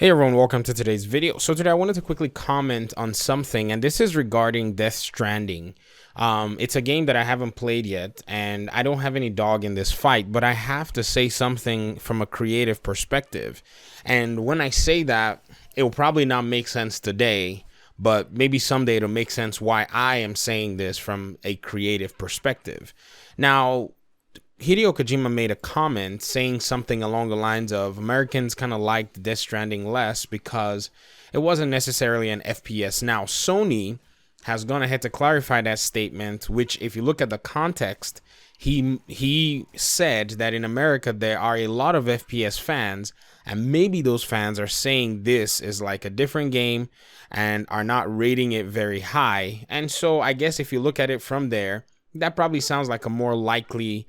Hey everyone, welcome to today's video. So today I wanted to quickly comment on something, and this is regarding Death Stranding. It's a game that I haven't played yet, and I don't have any dog in this fight, but I have to say something from a creative perspective. And when I say that, it will probably not make sense today, but maybe someday it'll make sense why I am saying this from a creative perspective. Now, Hideo Kojima made a comment saying something along the lines of Americans kind of liked Death Stranding less because it wasn't necessarily an FPS. Now, Sony has gone ahead to clarify that statement, which if you look at the context, he said that in America there are a lot of FPS fans, and maybe those fans are saying this is like a different game and are not rating it very high. And so I guess if you look at it from there, that probably sounds like a more likely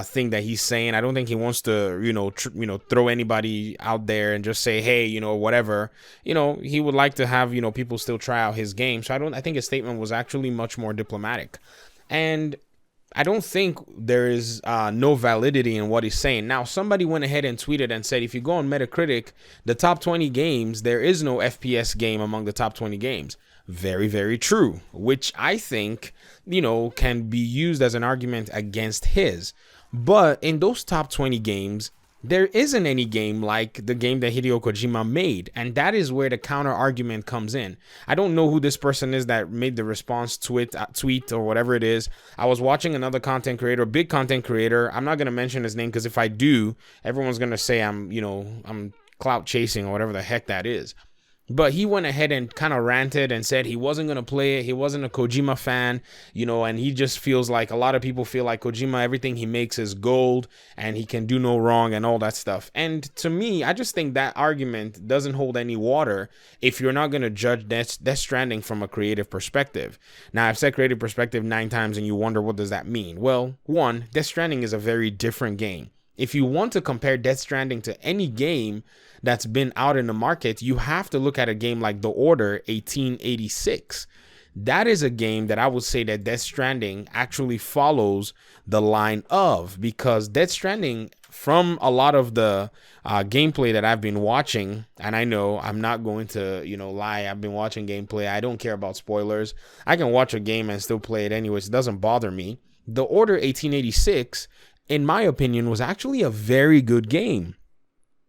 thing that he's saying. I don't think he wants to, throw anybody out there and just say, hey, whatever. He would like to have, people still try out his game. So I think his statement was actually much more diplomatic. And I don't think there is no validity in what he's saying. Now, somebody went ahead and tweeted and said, if you go on Metacritic, the top 20 games, there is no FPS game among the top 20 games. Very, very true, which I think, can be used as an argument against his. But in those top 20 games, there isn't any game like the game that Hideo Kojima made. And that is where the counter argument comes in. I don't know who this person is that made the response tweet or whatever it is. I was watching another content creator, big content creator. I'm not going to mention his name because if I do, everyone's going to say I'm clout chasing or whatever the heck that is. But he went ahead and kind of ranted and said he wasn't going to play it. He wasn't a Kojima fan, and he just feels like a lot of people feel like Kojima, everything he makes is gold and he can do no wrong and all that stuff. And to me, I just think that argument doesn't hold any water if you're not going to judge Death Stranding from a creative perspective. Now, I've said creative perspective 9 times and you wonder, what does that mean? Well, one, Death Stranding is a very different game. If you want to compare Death Stranding to any game that's been out in the market, you have to look at a game like The Order 1886. That is a game that I would say that Death Stranding actually follows the line of, because Death Stranding, from a lot of the gameplay that I've been watching, and I know I'm not going to, lie, I've been watching gameplay. I don't care about spoilers. I can watch a game and still play it anyways. It doesn't bother me. The Order 1886, in my opinion, was actually a very good game.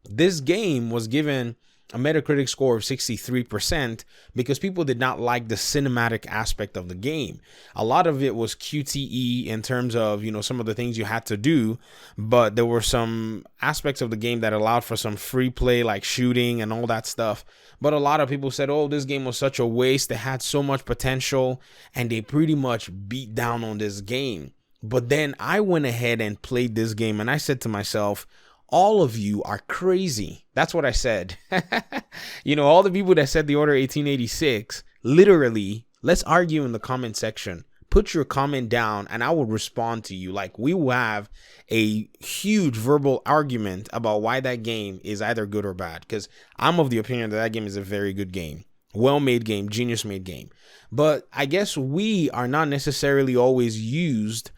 This game was given a Metacritic score of 63% because people did not like the cinematic aspect of the game. A lot of it was QTE in terms of, some of the things you had to do, but there were some aspects of the game that allowed for some free play, like shooting and all that stuff. But a lot of people said, oh, this game was such a waste. It had so much potential, and they pretty much beat down on this game. But then I went ahead and played this game and I said to myself, all of you are crazy. That's what I said. All the people that said The Order 1886, literally, let's argue in the comment section. Put your comment down and I will respond to you. Like, we will have a huge verbal argument about why that game is either good or bad. Because I'm of the opinion that that game is a very good game. Well-made game, genius-made game. But I guess we are not necessarily always used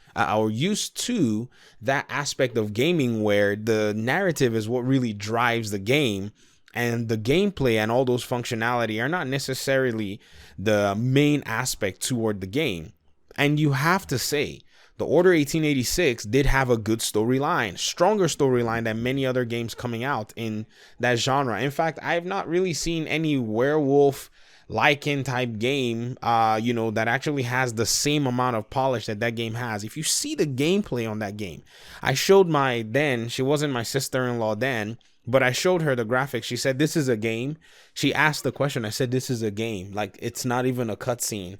to that aspect of gaming where the narrative is what really drives the game, and the gameplay and all those functionality are not necessarily the main aspect toward the game. And you have to say, The Order 1886 did have a good storyline, stronger storyline than many other games coming out in that genre. In fact, I have not really seen any werewolf Lycan type game, that actually has the same amount of polish that that game has. If you see the gameplay on that game, I showed she wasn't my sister-in-law then, but I showed her the graphics. She said, this is a game. She asked the question. I said, this is a game. Like, it's not even a cutscene.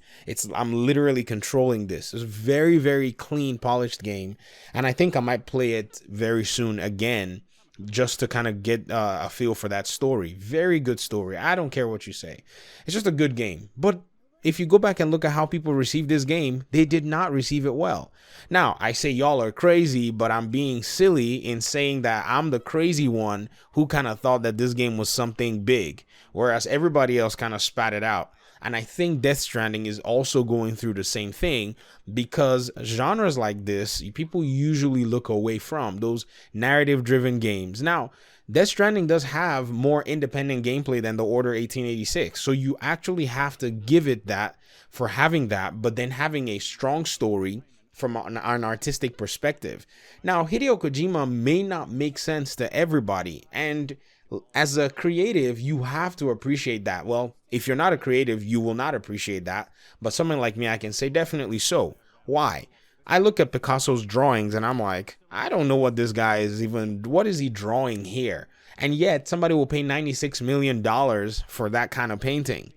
I'm literally controlling this. It's a very, very clean, polished game. And I think I might play it very soon again, just to kind of get a feel for that story. Very good story. I don't care what you say. It's just a good game. But if you go back and look at how people received this game, they did not receive it well. Now, I say y'all are crazy, but I'm being silly in saying that I'm the crazy one who kind of thought that this game was something big, whereas everybody else kind of spat it out. And I think Death Stranding is also going through the same thing, because genres like this, people usually look away from those narrative-driven games. Now, Death Stranding does have more independent gameplay than the Order 1886. So you actually have to give it that for having that, but then having a strong story from an artistic perspective. Now, Hideo Kojima may not make sense to everybody, and as a creative, you have to appreciate that. Well, if you're not a creative, you will not appreciate that. But someone like me, I can say definitely so. Why? I look at Picasso's drawings and I'm like, I don't know what this guy is even, what is he drawing here? And yet somebody will pay $96 million for that kind of painting.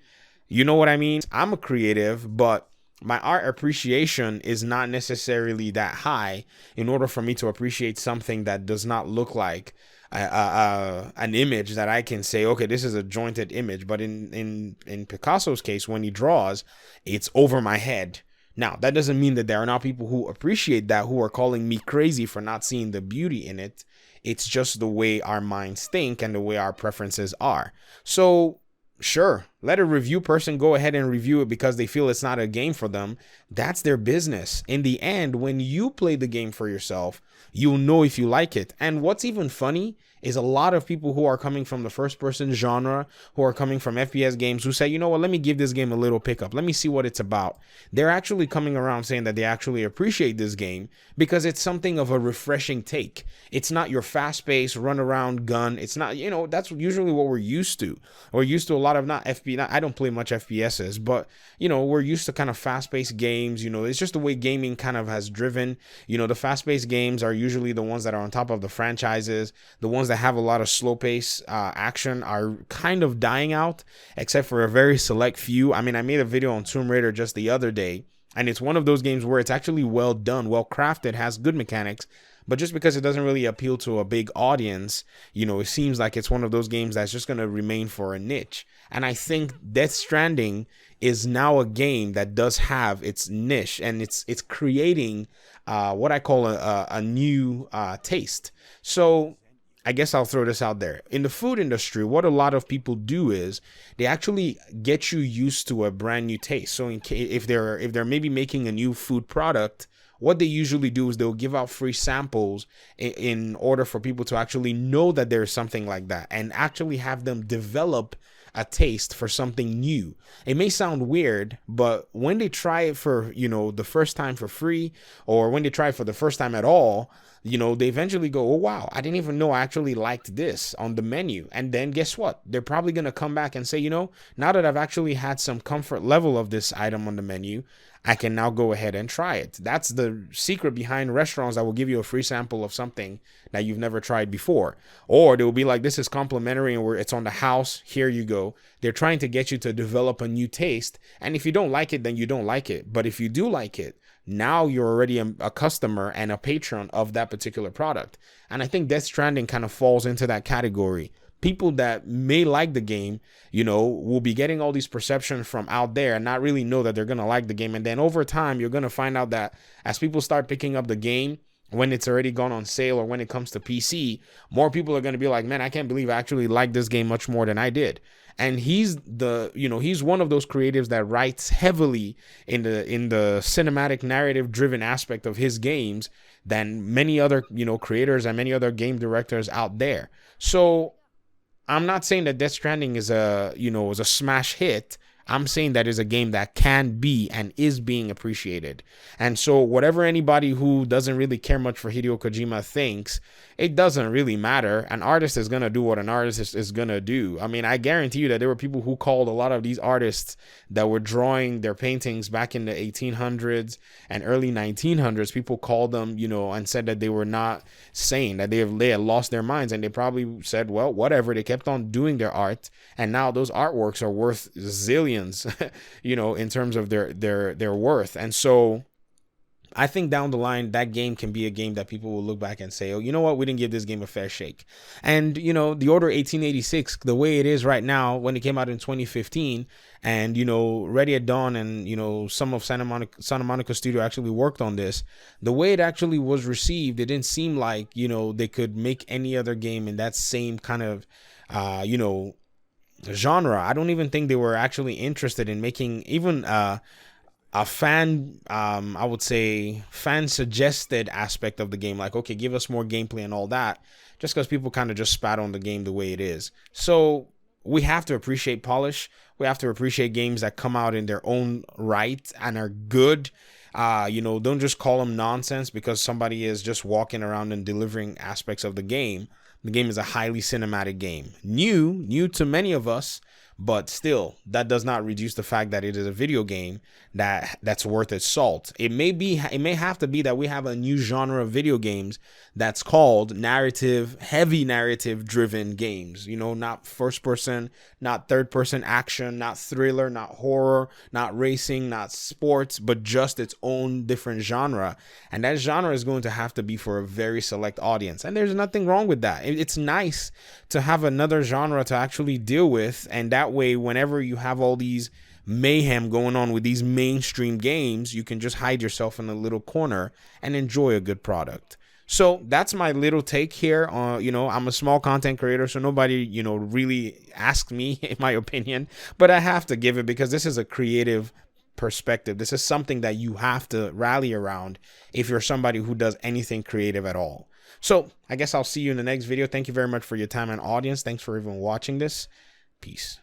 You know what I mean? I'm a creative, but my art appreciation is not necessarily that high in order for me to appreciate something that does not look like an image that I can say, okay, this is a jointed image. But in Picasso's case, when he draws, it's over my head. Now, that doesn't mean that there are not people who appreciate that, who are calling me crazy for not seeing the beauty in it. It's just the way our minds think and the way our preferences are. So sure, let a review person go ahead and review it because they feel it's not a game for them. That's their business. In the end, when you play the game for yourself, you'll know if you like it. And what's even funny is a lot of people who are coming from the first person genre, who are coming from FPS games, who say, you know what, let me give this game a little pickup. Let me see what it's about. They're actually coming around saying that they actually appreciate this game because it's something of a refreshing take. It's not your fast-paced run around gun. It's not, you know, that's usually what we're used to. We're used to a lot of I don't play much FPSs, but you know, we're used to kind of fast-paced games. You know, it's just the way gaming kind of has driven. You know, the fast-paced games are usually the ones that are on top of the franchises. The ones that have a lot of slow-paced action are kind of dying out, except for a very select few. I mean, I made a video on Tomb Raider just the other day, and it's one of those games where it's actually well done, well crafted, has good mechanics. But just because it doesn't really appeal to a big audience, you know, it seems like it's one of those games that's just going to remain for a niche. And I think Death Stranding is now a game that does have its niche, and it's creating what I call a new taste. So I guess I'll throw this out there. In the food industry, what a lot of people do is they actually get you used to a brand new taste. So if they're maybe making a new food product, what they usually do is they'll give out free samples in order for people to actually know that there's something like that and actually have them develop a taste for something new. It may sound weird, but when they try it for, you know, the first time for free, or when they try it for the first time at all, you know, they eventually go, oh, wow, I didn't even know I actually liked this on the menu. And then guess what? They're probably going to come back and say, you know, now that I've actually had some comfort level of this item on the menu, I can now go ahead and try it. That's the secret behind restaurants that will give you a free sample of something that you've never tried before. Or they will be like, this is complimentary and it's on the house. Here you go. They're trying to get you to develop a new taste. And if you don't like it, then you don't like it. But if you do like it, now you're already a customer and a patron of that particular product. And I think Death Stranding kind of falls into that category. People that may like the game, you know, will be getting all these perceptions from out there and not really know that they're going to like the game. And then over time, you're going to find out that as people start picking up the game, when it's already gone on sale or when it comes to PC, more people are going to be like, man, I can't believe I actually like this game much more than I did. And he's one of those creatives that writes heavily in the cinematic narrative driven aspect of his games than many other, you know, creators and many other game directors out there. So I'm not saying that Death Stranding is a smash hit. I'm saying that is a game that can be and is being appreciated. And so whatever anybody who doesn't really care much for Hideo Kojima thinks, it doesn't really matter. An artist is going to do what an artist is going to do. I mean, I guarantee you that there were people who called a lot of these artists that were drawing their paintings back in the 1800s and early 1900s. People called them, you know, and said that they were not sane, that they had lost their minds. And they probably said, well, whatever. They kept on doing their art. And now those artworks are worth zillions, you know, in terms of their worth. And so I think down the line, that game can be a game that people will look back and say, oh, you know what? We didn't give this game a fair shake. And, you know, the Order 1886, the way it is right now, when it came out in 2015, and, you know, Ready at Dawn and, you know, some of Santa Monica Studio actually worked on this, the way it actually was received, it didn't seem like, you know, they could make any other game in that same kind of, you know, genre. I don't even think they were actually interested in making even a fan, I would say fan suggested aspect of the game, like, okay, give us more gameplay and all that. just because people kind of just spat on the game the way it is. So we have to appreciate polish. We have to appreciate games that come out in their own right and are good. Don't just call them nonsense because somebody is just walking around and delivering aspects of the game. The game is a highly cinematic game. New to many of us, but still, that does not reduce the fact that it is a video game that's worth its salt. It may have to be that we have a new genre of video games that's called heavy narrative driven games. Not first person, not third person action, not thriller, not horror, not racing, not sports, but just its own different genre. And that genre is going to have to be for a very select audience. And there's nothing wrong with that. It's nice to have another genre to actually deal with, and that way, whenever you have all these mayhem going on with these mainstream games, you can just hide yourself in a little corner and enjoy a good product. So that's my little take here. I'm a small content creator, so nobody, really asked me in my opinion, but I have to give it because this is a creative perspective. This is something that you have to rally around if you're somebody who does anything creative at all. So I guess I'll see you in the next video. Thank you very much for your time and audience. Thanks for even watching this. Peace.